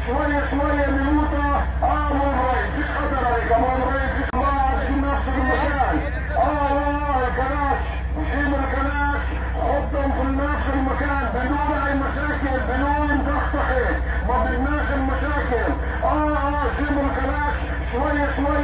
شوية شوية بيموتوا. مو رايد فيش خطر عليك، مو رايد فيش خلاص في نفس المكان. الكلاش جيب الكلاش حطهم في نفس المكان بدون اي مشاكل، بدون ضغط، ما بدناش المشاكل. جيب الكلاش شوية شوية